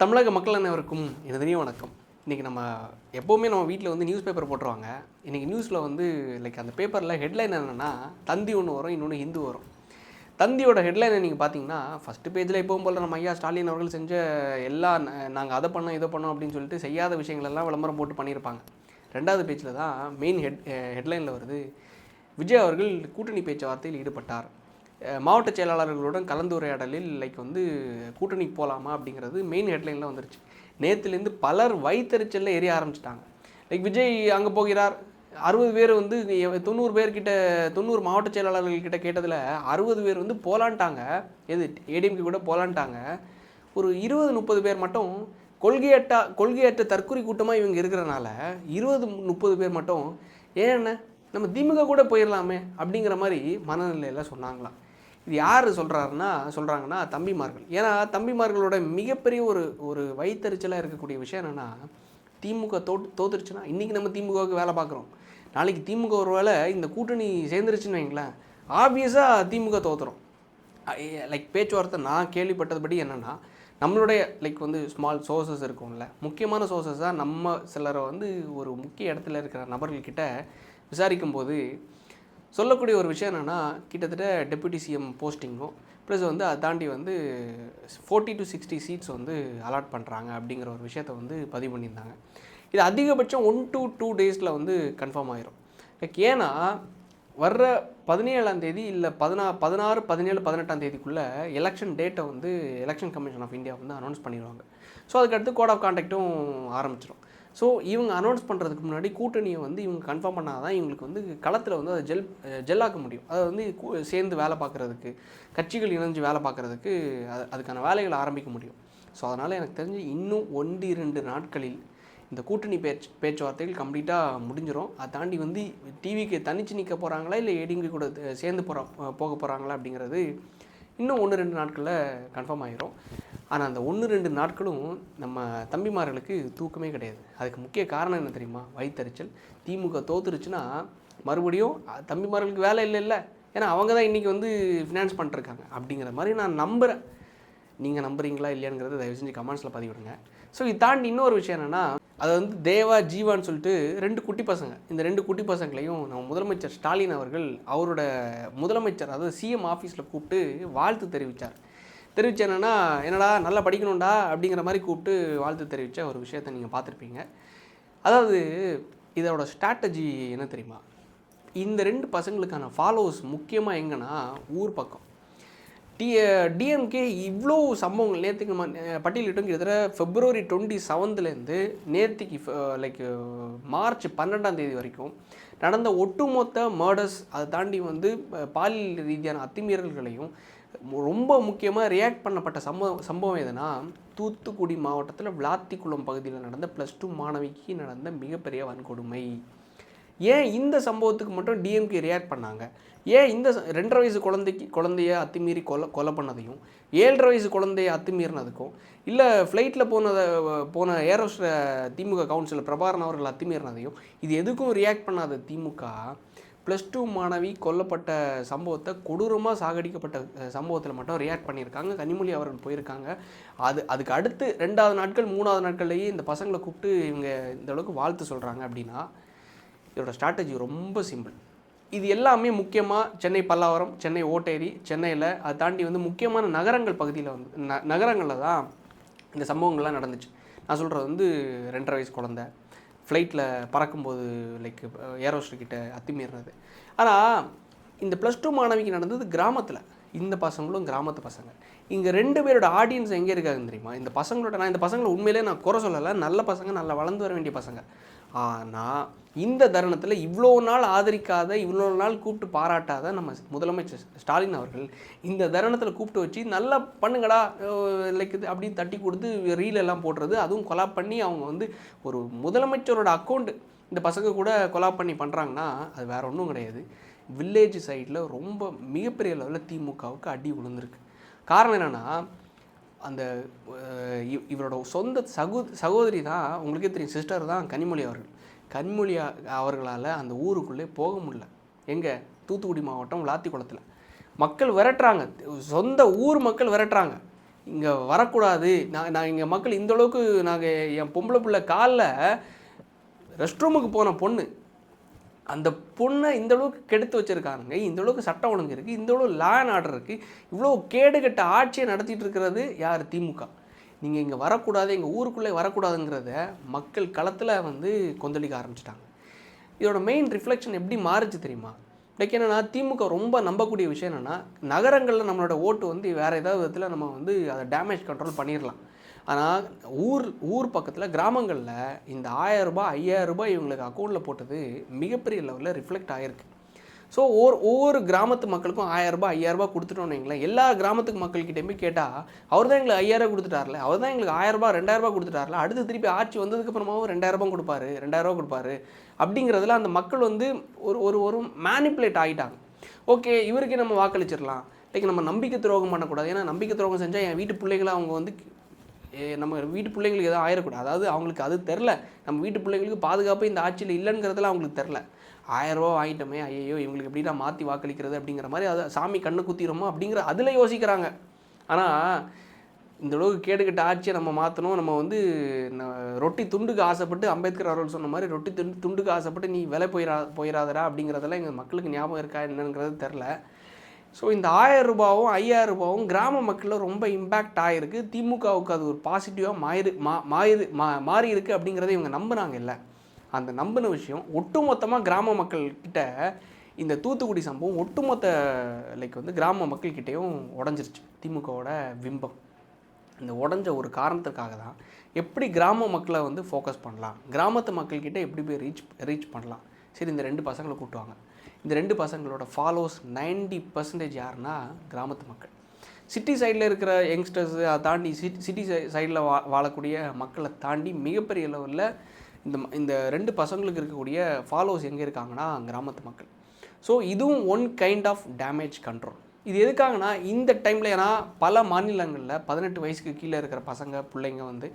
தமிழக மக்கள் அனைவருக்கும் எனது வணக்கம். இன்றைக்கி நம்ம எப்போவுமே நம்ம வீட்டில் வந்து நியூஸ் பேப்பர் போட்டுருவாங்க. இன்றைக்கி நியூஸில் வந்து அந்த பேப்பரில் ஹெட்லைன் என்னென்னா தந்தி ஒன்று வரும், இன்னொன்று ஹிந்து வரும். தந்தியோட ஹெட்லைனை நீங்கள் பார்த்தீங்கன்னா ஃபஸ்ட்டு பேஜில் எப்பவும் போல் நம்ம ஐயா ஸ்டாலின் அவர்கள் செஞ்ச எல்லா நாங்கள் அதை பண்ணோம் இதை பண்ணோம் அப்படின்னு சொல்லிட்டு செய்யாத விஷயங்களெல்லாம் விளம்பரம் போட்டு பண்ணியிருப்பாங்க. ரெண்டாவது பேஜில் தான் மெயின் ஹெட்லைனில் வருது, விஜய் அவர்கள் கூட்டணி பேச்சுவார்த்தையில் ஈடுபட்டார், மாவட்ட செயலாளர்களுடன் கலந்துரையாடலில் கூட்டணிக்கு போகலாமா அப்படிங்கிறது மெயின் ஹெட்லைனில் வந்துருச்சு. நேற்றுலேருந்து பலர் வயிற்றுச்சலில் எரிய ஆரம்பிச்சிட்டாங்க. விஜய் அங்கே போகிறார், 60 பேர் வந்து 90 பேர்கிட்ட 90 மாவட்ட செயலாளர்கள்கிட்ட கேட்டதில் 60 பேர் வந்து போலான்ட்டாங்க. எது ஏடிஎம்கே கூட போலான்ட்டாங்க. ஒரு 20-30 பேர் மட்டும் கொள்கையற்ற தற்கொலை கூட்டமாக இவங்க இருக்கிறனால 20-30 பேர் மட்டும் ஏன்னா நம்ம திமுக கூட போயிடலாமே அப்படிங்கிற மாதிரி மனநிலையில் சொன்னாங்களாம். இது யார் சொல்கிறாங்கன்னா தம்பிமார்கள். ஏன்னா தம்பிமார்களோட மிகப்பெரிய ஒரு வயிற்றுச்சலாக இருக்கக்கூடிய விஷயம் என்னென்னா, திமுக தோத்துருச்சுன்னா இன்றைக்கி நம்ம திமுகவுக்கு வேலை பார்க்குறோம், நாளைக்கு திமுக ஒரு வேளை இந்த கூட்டணி சேர்ந்துருச்சுன்னு வைங்களேன், ஆப்வியஸாக திமுக தோற்றுறோம். பேச்சுவார்த்தை நான் கேள்விப்பட்டதுபடி என்னென்னா, நம்மளுடைய ஸ்மால் சோர்சஸ் இருக்கும்ல, முக்கியமான சோர்சஸ் தான் நம்ம சிலரை வந்து ஒரு முக்கிய இடத்துல இருக்கிற நபர்கள்கிட்ட விசாரிக்கும்போது சொல்லக்கூடிய ஒரு விஷயம் என்னென்னா, கிட்டத்தட்ட டெப்யூட்டி சிஎம் போஸ்டிங்கும் ப்ளஸ் வந்து அதை தாண்டி வந்து 40 to 60 சீட்ஸ் வந்து அலாட் பண்ணுறாங்க அப்படிங்கிற ஒரு விஷயத்தை வந்து பதிவு பண்ணியிருந்தாங்க. இது அதிகபட்சம் 1 to 2 டேஸில் வந்து கன்ஃபார்ம் ஆகிரும். ஏன்னா வர்ற 17ஆம் தேதி இல்லை 16, 17, 18ஆம் தேதிக்குள்ளே எலெக்ஷன் டேட்டை வந்து எலெக்ஷன் கமிஷன் ஆஃப் இந்தியா வந்து அனௌன்ஸ் பண்ணிடுவாங்க. ஸோ அதுக்கடுத்து கோட் ஆஃப் கான்டாக்டும் ஆரம்பிச்சிடும். ஸோ இவங்க அனௌன்ஸ் பண்ணுறதுக்கு முன்னாடி கூட்டணியை வந்து இவங்க கன்ஃபார்ம் பண்ணால் தான் இவங்களுக்கு வந்து களத்தில் வந்து அதை ஜெல்லாக்க முடியும். அதை வந்து சேர்ந்து வேலை பார்க்குறதுக்கு, கட்சிகள் இணைஞ்சு வேலை பார்க்குறதுக்கு அதுக்கான வேலைகளை ஆரம்பிக்க முடியும். ஸோ அதனால் எனக்கு தெரிஞ்சு இன்னும் 1-2 நாட்களில் இந்த கூட்டணி பேச்சுவார்த்தைகள் கம்ப்ளீட்டாக முடிஞ்சிடும். அதை தாண்டி வந்து டிவிக்கு தனிச்சு நிற்க போகிறாங்களா இல்லை ஏடிஎம்கே கூட சேர்ந்து போக போகிறாங்களா அப்படிங்கிறது இன்னும் 1-2 நாட்களில் கன்ஃபார்ம் ஆகிரும். ஆனால் அந்த 1-2 நாட்களும் நம்ம தம்பிமார்களுக்கு தூக்கமே கிடையாது. அதுக்கு முக்கிய காரணம் என்ன தெரியுமா? வயிற்றறிச்சல். திமுக தோத்துருச்சுன்னா மறுபடியும் தம்பிமார்களுக்கு வேலை இல்லை. ஏன்னா அவங்க தான் இன்றைக்கி வந்து ஃபினான்ஸ் பண்ணிட்டுருக்காங்க அப்படிங்கிற மாதிரி நான் நம்புகிறேன். நீங்கள் நம்புறீங்களா இல்லையாங்கிறத தயவு செஞ்சு கமெண்ட்ஸில் பதிவிடுங்க. ஸோ இது தாண்டி இன்னொரு விஷயம் என்னென்னா, அது வந்து தேவா ஜீவான்னு சொல்லிட்டு 2 குட்டி பசங்க. இந்த 2 குட்டி பசங்களையும் நம்ம முதலமைச்சர் ஸ்டாலின் அவர்கள் அவரோட முதலமைச்சர் அதாவது சிஎம் ஆஃபீஸில் கூப்பிட்டு வாழ்த்து தெரிவித்தார். என்னடா நல்லா படிக்கணும்டா அப்படிங்கிற மாதிரி கூப்பிட்டு வாழ்த்து தெரிவித்த ஒரு விஷயத்தை நீங்கள் பார்த்துருப்பீங்க. அதாவது இதோட ஸ்ட்ராட்டஜி என்ன தெரியுமா? இந்த 2 பசங்களுக்கான ஃபாலோவர்ஸ் முக்கியமாக எங்கன்னா ஊர் பக்கம். டிஎம்கே இவ்வளோ சம்பவங்கள் நேற்றுக்கு பட்டியலிட்டும் கிட்டத்தட்ட February 27 நேற்றுக்கு March 12ஆம் தேதி வரைக்கும் நடந்த ஒட்டுமொத்த மர்டர்ஸ், அதை தாண்டி வந்து பாலியல் ரீதியான அத்துமீறல்களையும் ரொம்ப முக்கியமாக ரியாக்ட் பண்ணப்பட்ட சம்பவம் எதுனா, தூத்துக்குடி மாவட்டத்தில் விளாத்திக்குளம் பகுதியில் நடந்த +2 மாணவிக்கு நடந்த மிகப்பெரிய வன்கொடுமை. ஏன் இந்த சம்பவத்துக்கு மட்டும் டிஎம்கே ரியாக்ட் பண்ணாங்க? ஏன் இந்த 2.5 வயசு குழந்தைய அத்துமீறி கொலை பண்ணதையும் 7.5 வயசு குழந்தைய அத்துமீறினதுக்கும், இல்லை ஃப்ளைட்டில் போன ஏரோஸ்ட திமுக கவுன்சிலர் பிரபாகரன் அவர்கள் அத்துமீறினதையும் இது எதுக்கும் ரியாக்ட் பண்ணாத திமுக +2 மாணவி கொல்லப்பட்ட சம்பவத்தை, கொடூரமாக சாகடிக்கப்பட்ட சம்பவத்தில் மட்டும் ரியாக்ட் பண்ணியிருக்காங்க. கனிமொழி அவர்கள் போயிருக்காங்க. அதுக்கு அடுத்து 2வது நாட்கள் 3வது நாட்கள்லேயே இந்த பசங்களை கூப்பிட்டு இவங்க இந்த அளவுக்கு வாழ்த்து சொல்கிறாங்க. அப்படின்னா இதோட ஸ்ட்ராட்டஜி ரொம்ப சிம்பிள். இது எல்லாமே முக்கியமாக சென்னை பல்லாவரம், சென்னை ஓட்டேரி, சென்னையில் அதை தாண்டி வந்து முக்கியமான நகரங்கள் பகுதியில் வந்து நகரங்களில் தான் இந்த சம்பவங்கள்லாம் நடந்துச்சு. நான் சொல்கிறது வந்து 2.5 வயசு குழந்தை ஃப்ளைட்டில் பறக்கும்போது ஏரோஸ்டர்கிட்ட அத்துமீறினது. ஆனால் இந்த +2 மாணவிக்கு நடந்தது கிராமத்தில். இந்த பசங்களும் கிராமத்து பசங்க. இங்கே 2 பேரோட ஆடியன்ஸ் எங்கே இருக்காங்கன்னு தெரியுமா? இந்த பசங்களோட நான் இந்த பசங்களை உண்மையிலே நான் குறை சொல்லலை, நல்ல பசங்க, நல்லா வளர்ந்து வர வேண்டிய பசங்க. ஆனால் இந்த தருணத்தில் இவ்வளோ நாள் ஆதரிக்காத, இவ்வளோ நாள் கூப்பிட்டு பாராட்டாத நம்ம முதலமைச்சர் ஸ்டாலின் அவர்கள் இந்த தருணத்தில் கூப்பிட்டு வச்சு நல்லா பண்ணுங்கடா இது அப்படின்னு தட்டி கொடுத்து ரீலெல்லாம் போடுறது, அதுவும் கொலாப் பண்ணி அவங்க வந்து ஒரு முதலமைச்சரோட அக்கௌண்ட் இந்த பசங்க கூட கொலாப் பண்ணி பண்ணுறாங்கன்னா அது வேறு ஒன்றும் கிடையாது. வில்லேஜ் சைடில் ரொம்ப மிகப்பெரிய லெவலில் திமுகவுக்கு அடி விழுந்திருக்கு. காரணம் என்னென்னா, அந்த இவரோட சொந்த சகோதரி தான், உங்களுக்கே தெரியும், சிஸ்டர் தான் கனிமொழி அவர்களால் அந்த ஊருக்குள்ளே போக முடியல. எங்கே? தூத்துக்குடி மாவட்டம் விளாத்திக்குளத்தில் மக்கள் விரட்டுறாங்க, சொந்த ஊர் மக்கள் விரட்டுறாங்க. இங்கே வரக்கூடாது, நான் இங்கே மக்கள் இந்தளவுக்கு நாங்கள் என் பொம்பளை பிள்ளை காலில் ரெஸ்ட் ரூமுக்கு போன பொண்ணு, அந்த பொண்ணை இந்தளவுக்கு கெடுத்து வச்சுருக்காங்க, இந்தளவுக்கு சட்டம் ஒழுங்கு இருக்குது, இந்தளவு லா அண்ட் ஆர்டர் இருக்குது, இவ்வளோ கேடுகட்ட ஆட்சியை நடத்திட்டு இருக்கிறது யார்? திமுக. நீங்கள் இங்கே வரக்கூடாது, எங்கள் ஊருக்குள்ளே வரக்கூடாதுங்கிறத மக்கள் களத்தில் வந்து கொந்தளிக்க ஆரம்பிச்சிட்டாங்க. இதோட மெயின் ரிஃப்ளெக்ஷன் எப்படி மாறுச்சு தெரியுமா? லைக் என்னென்னா, திமுக ரொம்ப நம்பக்கூடிய விஷயம் என்னென்னா, நகரங்களில் நம்மளோட ஓட்டு வந்து வேறு ஏதாவது விதத்தில் நம்ம வந்து அதை டேமேஜ் கண்ட்ரோல் பண்ணிடலாம். ஆனால் ஊர் பக்கத்தில் கிராமங்களில் இந்த 1000 ரூபாய் 5000 ரூபாய் இவங்களுக்கு அக்கௌண்ட்டில் போட்டது மிகப்பெரிய லெவலில் ரிஃப்ளெக்ட் ஆகிருக்கு. ஸோ ஒவ்வொரு கிராமத்து மக்களுக்கும் 1000 ரூபாய் 5000 ரூபாய் கொடுத்துட்டோன்னு வைங்களேன், எல்லா கிராமத்துக்கு மக்கள்கிட்டையும் போய் கேட்டால் அவர் தான் எங்களுக்கு 5000 கொடுத்துட்டார்ல, அவர் தான் எங்களுக்கு 1000 ரூபாய் 2000 ரூபாய் கொடுத்துட்டார்ல, அடுத்து திருப்பி ஆட்சி வந்ததுக்கப்புறமாவும் 2000 ரூபாய் கொடுப்பாரு, 2000 ரூபாய் கொடுப்பாரு அப்படிங்கிறதுல அந்த மக்கள் வந்து ஒரு மேனிப்புலேட் ஆகிட்டாங்க. ஓகே, இவருக்கே நம்ம வாக்களிச்சிடலாம், லைக் நம்ம நம்பிக்கை துரோகம் பண்ணக்கூடாது. ஏன்னா நம்பிக்கை துரோகம் செஞ்சால் என் வீட்டு பிள்ளைகளை அவங்க வந்து நம்ம வீட்டு பிள்ளைங்களுக்கு எதுவும் ஆயிடக்கூடாது. அதாவது அவங்களுக்கு அது தெரில, நம்ம வீட்டு பிள்ளைங்களுக்கு பாதுகாப்பு இந்த ஆட்சியில் இல்லைங்கிறதுல அவங்களுக்கு தெரில. 1000 ரூபா வாங்கிட்டோமே, ஐயோ இவங்களுக்கு எப்படி நான் மாற்றி வாக்களிக்கிறது அப்படிங்கிற மாதிரி, அதை சாமி கண்ணு குத்திடுமோ அப்படிங்கிற அதில் யோசிக்கிறாங்க. ஆனால் இந்த அளவுக்கு கேடுகட்ட ஆட்சியை நம்ம மாற்றணும், நம்ம வந்து ரொட்டி துண்டுக்கு ஆசைப்பட்டு, அம்பேத்கர் அவர்கள் சொன்ன மாதிரி ரொட்டி துண்டுக்கு ஆசைப்பட்டு நீ விலை போயிடாதடா அப்படிங்கிறதெல்லாம் எங்கள் மக்களுக்கு ஞாபகம் இருக்கா என்னங்கிறது தெரில. ஸோ இந்த 1000 ரூபாவும் 5000 ரூபாவும் கிராம மக்களில் ரொம்ப இம்பேக்ட் ஆகிருக்கு. திமுகவுக்கு அது ஒரு பாசிட்டிவாக மாறி இருக்குது அப்படிங்கிறத இவங்க நம்பினாங்க. இல்லை, அந்த நம்பின விஷயம் ஒட்டுமொத்தமாக கிராம மக்கள்கிட்ட இந்த தூத்துக்குடி சம்பவம் ஒட்டுமொத்த லைக் வந்து கிராம மக்கள்கிட்டையும் உடஞ்சிருச்சு திமுகவோட பிம்பம். இந்த உடஞ்ச ஒரு காரணத்துக்காக தான் எப்படி கிராம மக்களை வந்து ஃபோக்கஸ் பண்ணலாம், கிராமத்து மக்கள்கிட்ட எப்படி போய் ரீச் பண்ணலாம். சரி, இந்த 2 பசங்களை கூட்டுவாங்க. இந்த 2 பசங்களோட ஃபாலோவர்ஸ் 90% யாருன்னா கிராமத்து மக்கள். சிட்டி சைடில் இருக்கிற யங்ஸ்டர்ஸ் அதை தாண்டி சிட்டி சைடில் வாழக்கூடிய மக்களை தாண்டி மிகப்பெரிய லெவலில் இந்த 2 பசங்களுக்கு இருக்கக்கூடிய ஃபாலோவர்ஸ் எங்கே இருக்காங்கன்னா கிராமத்து மக்கள். ஸோ இதுவும் one kind of damage control. இது எதுக்காகனா இந்த டைமில், ஏன்னா பல மாநிலங்களில் 18 வயசுக்கு கீழே இருக்கிற பிள்ளைங்க வந்து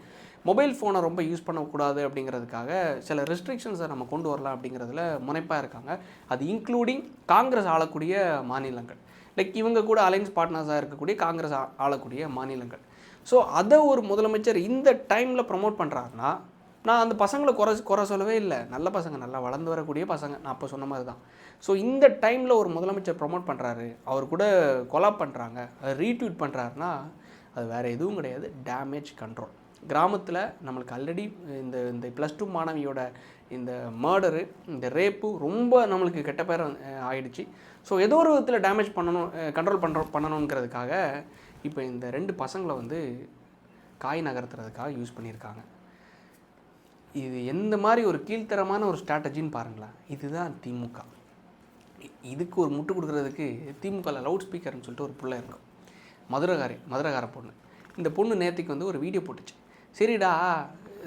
மொபைல் ஃபோனை ரொம்ப யூஸ் பண்ணக்கூடாது அப்படிங்கிறதுக்காக சில ரெஸ்ட்ரிக்ஷன்ஸை நம்ம கொண்டு வரலாம் அப்படிங்கிறதுல முனைப்பாக இருக்காங்க. அது இன்க்ளூடிங் காங்கிரஸ் ஆளக்கூடிய மாநிலங்கள், லைக் இவங்க கூட அலைன்ஸ் பார்ட்னர்ஸாக இருக்கக்கூடிய காங்கிரஸ் ஆளக்கூடிய மாநிலங்கள். ஸோ அதை ஒரு முதலமைச்சர் இந்த டைமில் ப்ரமோட் பண்ணுறாருன்னா, நான் அந்த பசங்களை குறை சொல்லவே இல்லை, நல்ல பசங்க, நல்லா வளர்ந்து வரக்கூடிய பசங்க, நான் அப்போ சொன்ன மாதிரி தான். ஸோ இந்த டைமில் ஒரு முதலமைச்சர் ப்ரமோட் பண்ணுறாரு, அவர் கூட கொலாப் பண்ணுறாங்க, அதை ரீட்வீட் பண்ணுறாருன்னா அது வேறு எதுவும் கிடையாது, டேமேஜ் கண்ட்ரோல். கிராமத்தில் நம்மளுக்கு ஆல்ரெடி இந்த +2 மாணவியோட இந்த மர்டரு, இந்த ரேப்பு ரொம்ப நம்மளுக்கு கெட்ட பேர் ஆயிடுச்சு. ஸோ ஏதோ ஒரு விதத்தில் டேமேஜ் கண்ட்ரோல் பண்ணணுங்கிறதுக்காக இப்போ இந்த 2 பசங்களை வந்து காய் நகர்த்துறதுக்காக யூஸ் பண்ணியிருக்காங்க. இது எந்த மாதிரி ஒரு கீழ்த்தரமான ஒரு ஸ்ட்ராட்டஜின்னு பாருங்களேன். இதுதான் திமுக. இதுக்கு ஒரு முட்டு கொடுக்குறதுக்கு திமுகவில் லவுட் ஸ்பீக்கர்னு சொல்லிட்டு ஒரு பிள்ளை இருக்கும், மதுரகார பொண்ணு. இந்த பொண்ணு நேற்றுக்கு வந்து ஒரு வீடியோ போட்டுச்சு. சரிடா,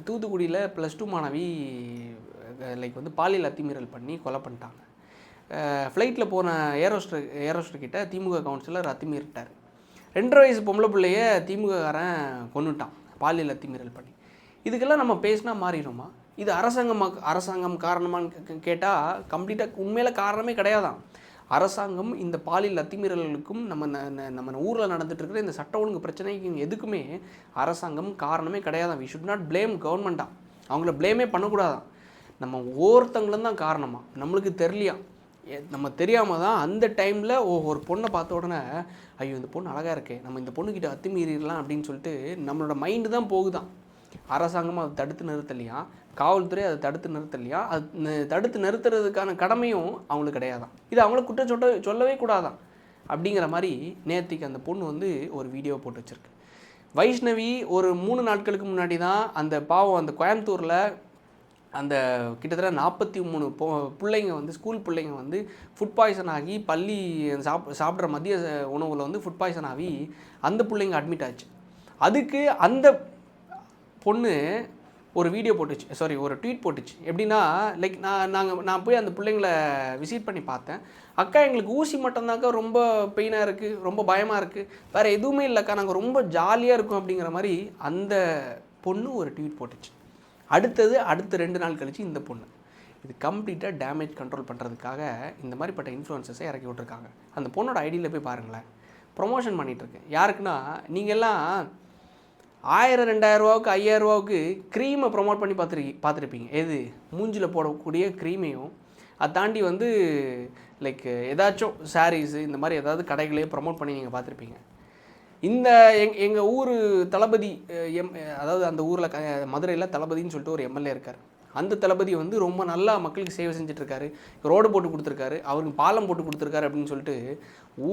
தூத்துக்குடியில் +2 மாணவி லைக் வந்து பாலியல் அத்துமீறல் பண்ணி கொலை பண்ணிட்டாங்க. ஃப்ளைட்டில் போன ஏரோஸ்டர்கிட்ட திமுக கவுன்சிலர் அத்துமீறிட்டார். 2.5 வயசு பொம்பளை பிள்ளைய திமுககாரன் கொன்னுட்டான் பாலியல் அத்துமீறல் பண்ணி. இதுக்கெல்லாம் நம்ம பேசினா மாறிடுமா? இது அரசாங்கம் காரணமானு கேட்டால் கம்ப்ளீட்டாக உண்மையில் காரணமே கிடையாதான். அரசாங்கம் இந்த பாலியல் அத்துமீறல்களுக்கும் நம்ம ஊரில் நடந்துட்டு இருக்கிற இந்த சட்ட ஒழுங்கு பிரச்சனைக்கு எதுக்குமே அரசாங்கம் காரணமே கிடையாதான். வி ஷுட் நாட் பிளேம் கவர்மெண்ட்டா, அவங்கள ப்ளேமே பண்ணக்கூடாதான். நம்ம ஒவ்வொருத்தங்களும் தான் காரணமாக, நம்மளுக்கு தெரியலையா, நம்ம தெரியாமல் தான் அந்த டைமில் ஒரு பொண்ணை பார்த்த உடனே ஐயோ இந்த பொண்ணு அழகாக இருக்கே, நம்ம இந்த பொண்ணுக்கிட்ட அத்துமீறிடலாம் அப்படின்னு சொல்லிட்டு நம்மளோட மைண்டு தான் போகுதான். அரசாங்கம் அதை தடுத்து நிறுத்தலையா, காவல்துறை அதை தடுத்து நிறுத்தலையா, அது தடுத்து நிறுத்துறதுக்கான கடமையும் அவங்களுக்கு கிடையாதான். இது அவங்கள குற்றம் சொல்லவே கூடாதான் அப்படிங்கிற மாதிரி நேற்றுக்கு அந்த பொண்ணு வந்து ஒரு வீடியோ போட்டு வச்சுருக்கு. வைஷ்ணவி ஒரு 3 நாட்களுக்கு முன்னாடி தான் அந்த பாவம் அந்த கோயம்புத்தூரில் அந்த கிட்டத்தட்ட 43 பிள்ளைங்க வந்து ஸ்கூல் பிள்ளைங்க வந்து ஃபுட் பாய்சன் ஆகி பள்ளி சாப்பிட்ற மதிய உணவில் வந்து ஃபுட் பாய்சன் ஆகி அந்த பிள்ளைங்க அட்மிட் ஆச்சு. அதுக்கு அந்த பொண்ணு ஒரு வீடியோ போட்டுச்சு, ஒரு ட்வீட் போட்டுச்சு. எப்படின்னா லைக் நான் போய் அந்த பிள்ளைங்களை விசிட் பண்ணி பார்த்தேன். அக்கா எங்களுக்கு ஊசி மட்டும்தாக்கா ரொம்ப பெயினாக இருக்குது, ரொம்ப பயமாக இருக்குது, வேறு எதுவுமே இல்லைக்கா, நாங்கள் ரொம்ப ஜாலியாக இருக்கோம் அப்படிங்கிற மாதிரி அந்த பொண்ணு ஒரு ட்வீட் போட்டுச்சு. அடுத்த 2 நாள் கழிச்சு இந்த பொண்ணு. இது கம்ப்ளீட்டாக டேமேஜ் கண்ட்ரோல் பண்ணுறதுக்காக இந்த மாதிரிப்பட்ட இன்ஃப்ளூயன்சஸை இறக்கி விட்ருக்காங்க. அந்த பொண்ணோட ஐடியில் போய் பாருங்களேன், ப்ரொமோஷன் பண்ணிகிட்ருக்கு. யாருக்குன்னா, நீங்கள்லாம் 1000 2000 5000 க்ரீமை ப்ரொமோட் பண்ணி பார்த்துருப்பீங்க. எது மூஞ்சில் போடக்கூடிய க்ரீமையும் அதை தாண்டி வந்து லைக் ஏதாச்சும் சாரீஸு இந்த மாதிரி ஏதாவது கடைகளே ப்ரொமோட் பண்ணி நீங்கள் பார்த்துருப்பீங்க. இந்த எங்கள் ஊர் தளபதி அதாவது அந்த ஊரில் மதுரையில் தளபதின்னு சொல்லிட்டு ஒரு எம்எல்ஏ இருக்கார். அந்த தளபதி வந்து ரொம்ப நல்லா மக்களுக்கு சேவை செஞ்சிட்ருக்காரு, ரோடு போட்டு கொடுத்துருக்காரு, அவருக்கு பாலம் போட்டு கொடுத்துருக்காரு அப்படின்னு சொல்லிட்டு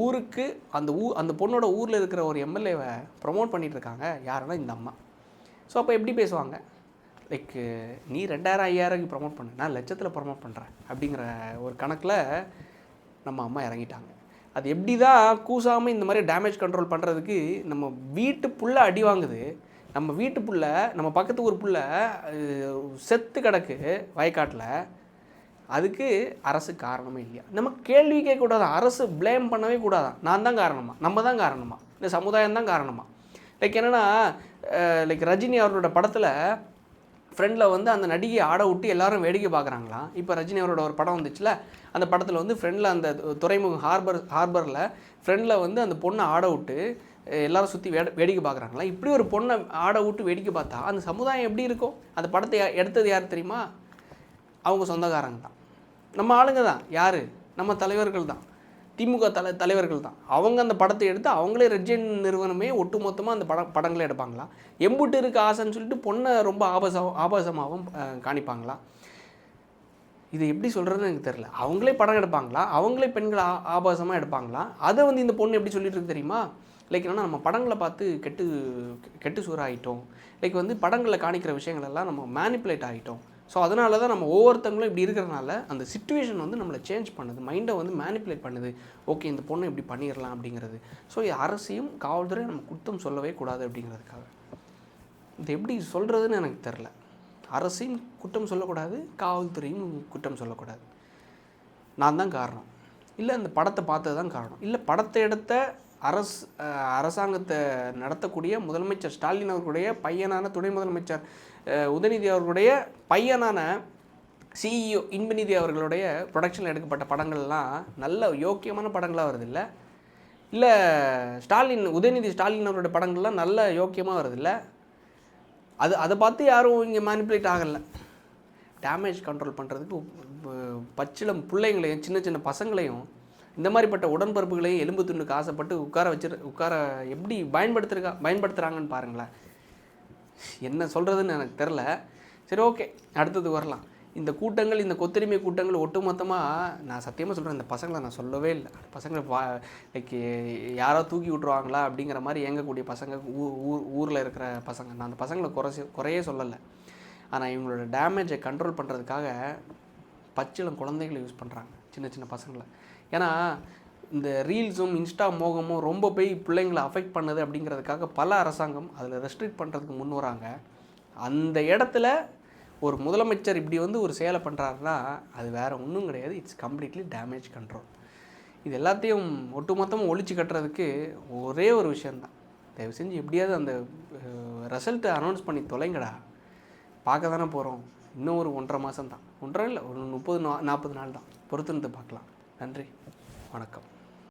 ஊருக்கு அந்த பொண்ணோட ஊரில் இருக்கிற ஒரு எம்எல்ஏவை ப்ரொமோட் பண்ணிகிட்ருக்காங்க. யாருன்னா இந்த அம்மா. ஸோ அப்போ எப்படி பேசுவாங்க? லைக் நீ 2000 5000 ப்ரொமோட் பண்ணு, நான் லட்சத்தில் ப்ரொமோட் பண்ணுறேன் அப்படிங்கிற ஒரு கணக்கில் நம்ம அம்மா இறங்கிட்டாங்க. அது எப்படி தான் கூசாமல் இந்த மாதிரி டேமேஜ் கண்ட்ரோல் பண்ணுறதுக்கு நம்ம வீட்டு புள்ள அடி வாங்குது. நம்ம வீட்டு புள்ள, நம்ம பக்கத்து ஊர் புள்ள செத்து கிடக்கு வயக்காட்டில். அதுக்கு அரசு காரணமே இல்லையா? நம்ம கேள்வி கேட்கக்கூடாதான், அரசு ப்ளேம் பண்ணவே கூடாதான். நான் தான் காரணமா, நம்ம தான் காரணமா, இந்த சமுதாயம் தான் காரணமா? லைக் என்னென்னா, லைக் ரஜினி அவரோட படத்தில் ஃப்ரெண்டில் வந்து அந்த நடிகை ஆட விட்டு எல்லாரும் வேடிக்கை பார்க்குறாங்களாம். இப்போ ரஜினி அவரோட ஒரு படம் வந்துச்சுல, அந்த படத்தில் வந்து ஃப்ரெண்டில் அந்த துறைமுகம் ஹார்பரில் ஃப்ரெண்டில் வந்து அந்த பொண்ணை ஆட விட்டு எல்லாரும் சுற்றி வேடிக்கை பார்க்குறாங்களா. இப்படி ஒரு பொண்ணை ஆட விட்டு வேடிக்கை பார்த்தா அந்த சமுதாயம் எப்படி இருக்கும்? அந்த படத்தை எடுத்தது யார் தெரியுமா? அவங்க சொந்தக்காரங்க தான், நம்ம ஆளுங்க தான். யார்? நம்ம தலைவர்கள் தான், திமுக தலைவர்கள் தான். அவங்க அந்த படத்தை எடுத்து அவங்களே ரெட்ஜென் நிறுவனமே ஒட்டு மொத்தமாக அந்த படங்களே எடுப்பாங்களா? எம்புட்டு இருக்க ஆசைன்னு சொல்லிட்டு பொண்ணை ரொம்ப ஆபாசமாகவும் காணிப்பாங்களா? இது எப்படி சொல்கிறதுன்னு எனக்கு தெரில. அவங்களே படம் எடுப்பாங்களா? அவங்களே பெண்களை ஆபாசமாக எடுப்பாங்களா? அதை வந்து இந்த பொண்ணு எப்படி சொல்லிட்டு இருக்கு தெரியுமா? லைக் என்னென்னா, நம்ம படங்களை பார்த்து கெட்டு சூறாகிட்டோம். லைக் வந்து படங்களில் காணிக்கிற விஷயங்கள் எல்லாம் நம்ம மேனிப்புலேட் ஆகிட்டோம். ஸோ அதனால தான் நம்ம ஒவ்வொருத்தங்களும் இப்படி இருக்கிறனால அந்த சிச்சுவேஷன் வந்து நம்மளை சேஞ்ச் பண்ணுது, மைண்டை வந்து மேனிப்புலேட் பண்ணுது. ஓகே, இந்த பொண்ணை இப்படி பண்ணிடலாம் அப்படிங்கிறது. ஸோ அரசையும் காவல்துறையும் நம்ம குற்றம் சொல்லவே கூடாது அப்படிங்கிறதுக்காக. இது எப்படி சொல்கிறதுன்னு எனக்கு தெரில. அரசையும் குற்றம் சொல்லக்கூடாது, காவல்துறையும் குற்றம் சொல்லக்கூடாது. நான் தான் காரணம், இல்லை அந்த படத்தை பார்த்தது தான் காரணம், இல்லை படத்தை எடுத்த அரசாங்கத்தை நடத்தக்கூடிய முதலமைச்சர் ஸ்டாலின் அவர்களுடைய பையனான துணை முதலமைச்சர் உதயநிதி அவர்களுடைய பையனான சிஇஓ இன்பநிதி அவர்களுடைய ப்ரொடக்ஷனில் எடுக்கப்பட்ட படங்கள்லாம் நல்ல யோக்கியமான படங்களாக வருது இல்லை? இல்லை உதயநிதி ஸ்டாலின் அவருடைய படங்கள்லாம் நல்ல யோக்கியமாக வருது இல்லை? அதை பார்த்து யாரும் இங்கே மேனிப்புலேட் ஆகலை. டேமேஜ் கண்ட்ரோல் பண்ணுறதுக்கு பச்சிளம் பிள்ளைங்களையும் சின்ன சின்ன பசங்களையும் இந்த மாதிரிப்பட்ட உடன்பரப்புகளையும் எலும்பு துண்டுக்கு ஆசைப்பட்டு உட்கார எப்படி பயன்படுத்துகிறாங்கன்னு பாருங்களேன். என்ன சொல்கிறதுன்னு எனக்கு தெரில. சரி, ஓகே, அடுத்தது வரலாம். இந்த கூட்டங்கள், இந்த கொத்தடிமை கூட்டங்கள் ஒட்டுமொத்தமாக நான் சத்தியமாக சொல்கிறேன், இந்த பசங்களை நான் சொல்லவே இல்லை. பசங்களை லைக் யாரோ தூக்கி விட்ருவாங்களா அப்படிங்கிற மாதிரி இயங்கக்கூடிய பசங்க, ஊரில் இருக்கிற பசங்க. நான் அந்த பசங்களை குறையே சொல்லலை. ஆனால் இவங்களோட டேமேஜை கண்ட்ரோல் பண்ணுறதுக்காக பச்சிளம் குழந்தைகளை யூஸ் பண்ணுறாங்க, சின்ன சின்ன பசங்களை. ஏன்னா இந்த ரீல்ஸும் இன்ஸ்டா மோகமும் ரொம்ப போய் பிள்ளைங்களை அஃபெக்ட் பண்ணுது அப்படிங்கிறதுக்காக பல அரசாங்கம் அதில் ரெஸ்ட்ரிக்ட் பண்ணுறதுக்கு முன் வராங்க. அந்த இடத்துல ஒரு முதலமைச்சர் இப்படி வந்து ஒரு செயலை பண்ணுறாருன்னா அது வேறு ஒன்றும் கிடையாது, இட்ஸ் கம்ப்ளீட்லி டேமேஜ் கண்ட்ரோல். இது எல்லாத்தையும் ஒட்டுமொத்தமாக ஒழிச்சு கட்டுறதுக்கு ஒரே ஒரு விஷயந்தான். தயவு செஞ்சு எப்படியாவது அந்த ரிசல்ட்டை அனௌன்ஸ் பண்ணி தொலைங்கடா. பார்க்க தானே போகிறோம். இன்னும் ஒரு 1.5 மாதம் தான், 1.5 இல்லை, ஒரு 30-40 நாள் தான். பொறுத்திருந்து பார்க்கலாம். நன்றி, வணக்கம்.